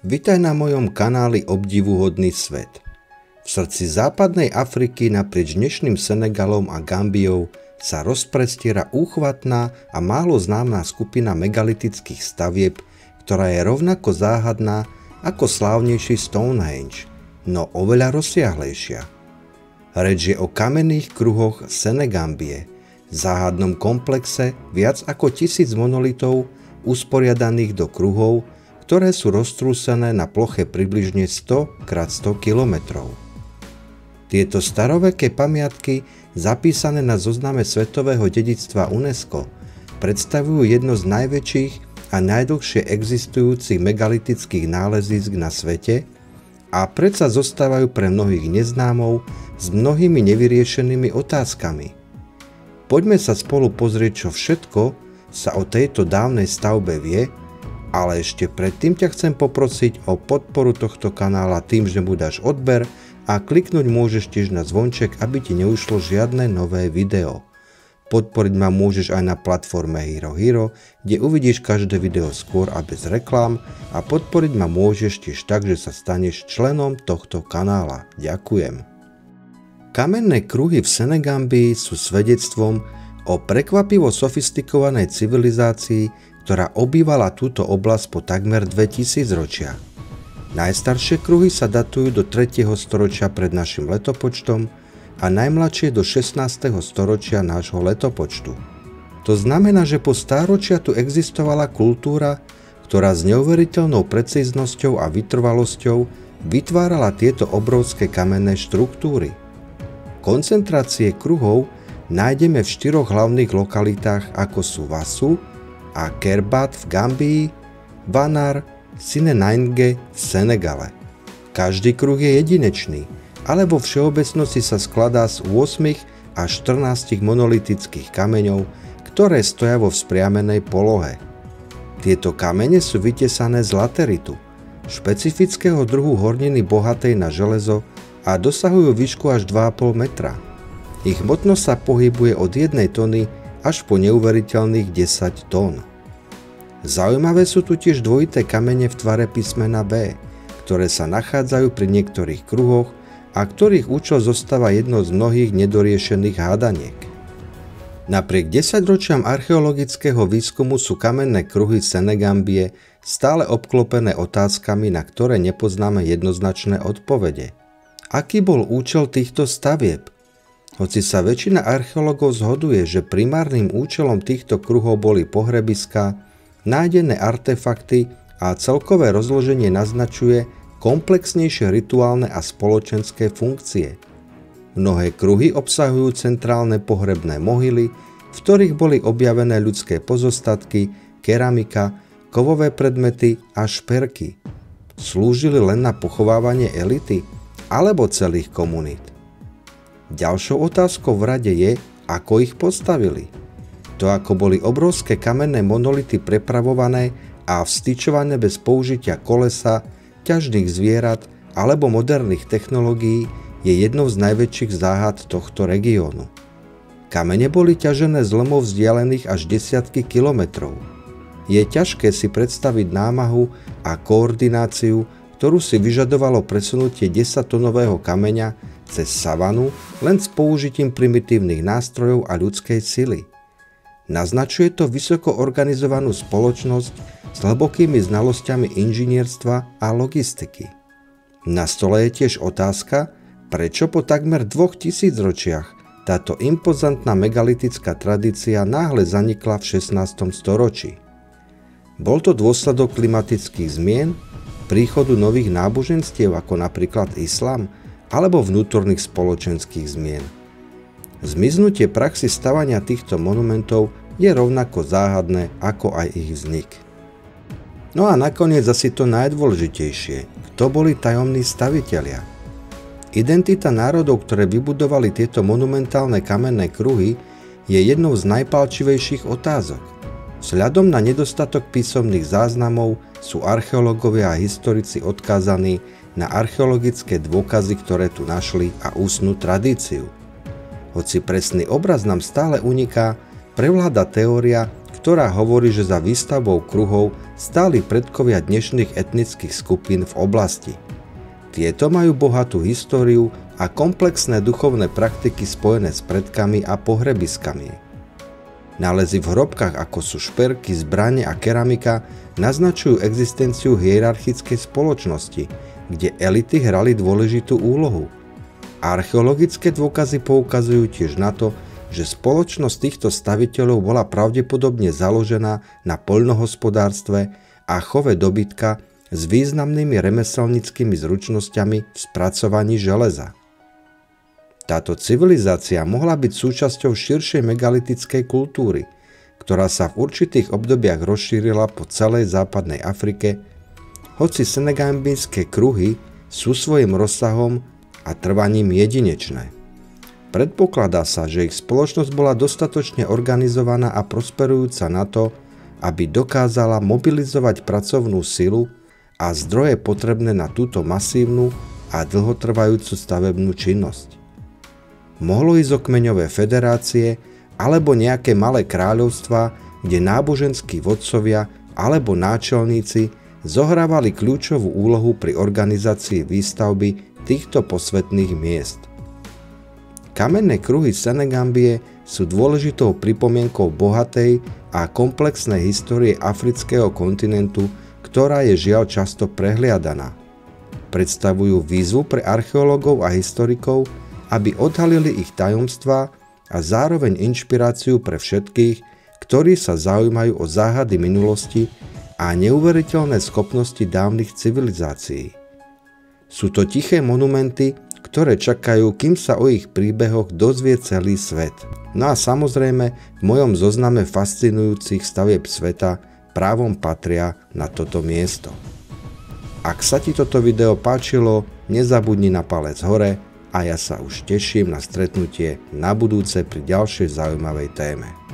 Vitaj na mojom kanáli Obdivuhodný svet. V srdci západnej Afriky naprieč dnešným Senegalom a Gambiou sa rozprestiera úchvatná a málo známa skupina megalitických stavieb, ktorá je rovnako záhadná ako slávnejší Stonehenge, no oveľa rozsiahlejšia. Reč je o kamenných kruhoch Senegambie, záhadnom komplexe viac ako 1000 monolitov usporiadaných do kruhov, ktoré sú roztrúsené na ploche približne 100 x 100 kilometrov. Tieto staroveké pamiatky, zapísané na zozname svetového dedičstva UNESCO, predstavujú jedno z najväčších a najdlhšie existujúcich megalitických nálezísk na svete a predsa zostávajú pre mnohých neznámou s mnohými nevyriešenými otázkami. Poďme sa spolu pozrieť, čo všetko sa o tejto dávnej stavbe vie, ale ešte predtým ťa chcem poprosiť o podporu tohto kanála tým, že mu dáš odber a kliknúť môžeš tiež na zvonček, aby ti neušlo žiadne nové video. Podporiť ma môžeš aj na platforme HeroHero, kde uvidíš každé video skôr a bez reklám, a podporiť ma môžeš tiež tak, že sa staneš členom tohto kanála. Ďakujem. Kamenné kruhy v Senegambii sú svedectvom o prekvapivo sofistikovanej civilizácii, ktorá obývala túto oblasť po takmer 2000 ročia. Najstaršie kruhy sa datujú do 3. storočia pred našim letopočtom a najmladšie do 16. storočia nášho letopočtu. To znamená, že po stáročia tu existovala kultúra, ktorá s neuveriteľnou precíznosťou a vytrvalosťou vytvárala tieto obrovské kamenné štruktúry. Koncentrácie kruhov nájdeme v 4 hlavných lokalitách, ako sú Wasu a Kerbat v Gambii, Vanar, Sinenange v Senegale. Každý kruh je jedinečný, ale vo všeobecnosti sa skladá z 8 až 14 monolitických kameňov, ktoré stoja vo vzpriamenej polohe. Tieto kamene sú vytesané z lateritu, špecifického druhu horniny bohatej na železo, a dosahujú výšku až 2,5 metra. Ich hmotnosť sa pohybuje od 1 tony až po neuveriteľných 10 tón. Zaujímavé sú tu tiež dvojité kamene v tvare písmena B, ktoré sa nachádzajú pri niektorých kruhoch a ktorých účel zostáva jednou z mnohých nedoriešených hádaniek. Napriek 10 ročiam archeologického výskumu sú kamenné kruhy Senegambie stále obklopené otázkami, na ktoré nepoznáme jednoznačné odpovede. Aký bol účel týchto stavieb? Hoci sa väčšina archeológov zhoduje, že primárnym účelom týchto kruhov boli pohrebiská, nájdené artefakty a celkové rozloženie naznačuje komplexnejšie rituálne a spoločenské funkcie. Mnohé kruhy obsahujú centrálne pohrebné mohyly, v ktorých boli objavené ľudské pozostatky, keramika, kovové predmety a šperky. Slúžili len na pochovávanie elity alebo celých komunít? Ďalšou otázkou v rade je, ako ich postavili. To, ako boli obrovské kamenné monolity prepravované a vstyčované bez použitia kolesa, ťažných zvierat alebo moderných technológií, je jednou z najväčších záhad tohto regiónu. Kamene boli ťažené z lomov vzdialených až desiatky kilometrov. Je ťažké si predstaviť námahu a koordináciu, ktorú si vyžadovalo presunutie 10-tonového kameňa cez savanu len s použitím primitívnych nástrojov a ľudskej sily. Naznačuje to vysoko organizovanú spoločnosť s hlbokými znalosťami inžinierstva a logistiky. Na stole je tiež otázka, prečo po takmer 2000 ročiach táto impozantná megalitická tradícia náhle zanikla v 16. storočí. Bol to dôsledok klimatických zmien, príchodu nových náboženstiev ako napríklad islám, alebo vnútorných spoločenských zmien. Zmiznutie praxi stavania týchto monumentov je rovnako záhadné ako aj ich vznik. No a nakoniec asi to najdôležitejšie, kto boli tajomní stavitelia. Identita národov, ktoré vybudovali tieto monumentálne kamenné kruhy, je jednou z najpálčivejších otázok. Vzhľadom na nedostatok písomných záznamov sú archeológovia a historici odkázaní na archeologické dôkazy, ktoré tu našli, a ústnu tradíciu. Hoci presný obraz nám stále uniká, prevláda teória, ktorá hovorí, že za výstavbou kruhov stáli predkovia dnešných etnických skupín v oblasti. Tieto majú bohatú históriu a komplexné duchovné praktiky spojené s predkami a pohrebiskami. Nálezy v hrobkách ako sú šperky, zbrane a keramika naznačujú existenciu hierarchickej spoločnosti, kde elity hrali dôležitú úlohu. Archeologické dôkazy poukazujú tiež na to, že spoločnosť týchto staviteľov bola pravdepodobne založená na poľnohospodárstve a chove dobytka s významnými remeselníckymi zručnosťami v spracovaní železa. Táto civilizácia mohla byť súčasťou širšej megalitickej kultúry, ktorá sa v určitých obdobiach rozšírila po celej západnej Afrike, hoci senegambijské kruhy sú svojim rozsahom a trvaním jedinečné. Predpokladá sa, že ich spoločnosť bola dostatočne organizovaná a prosperujúca na to, aby dokázala mobilizovať pracovnú silu a zdroje potrebné na túto masívnu a dlhotrvajúcu stavebnú činnosť. Mohlo ísť o kmeňové federácie alebo nejaké malé kráľovstvá, kde náboženskí vodcovia alebo náčelníci zohrávali kľúčovú úlohu pri organizácii výstavby týchto posvätných miest. Kamenné kruhy Senegambie sú dôležitou pripomienkou bohatej a komplexnej histórie afrického kontinentu, ktorá je žiaľ často prehliadaná. Predstavujú výzvu pre archeológov a historikov, aby odhalili ich tajomstvá a zároveň inšpiráciu pre všetkých, ktorí sa zaujímajú o záhady minulosti a neuveriteľné schopnosti dávnych civilizácií. Sú to tiché monumenty, ktoré čakajú, kým sa o ich príbehoch dozvie celý svet. No a samozrejme, v mojom zozname fascinujúcich stavieb sveta právom patria na toto miesto. Ak sa ti toto video páčilo, nezabudni na palec hore a ja sa už teším na stretnutie na budúce pri ďalšej zaujímavej téme.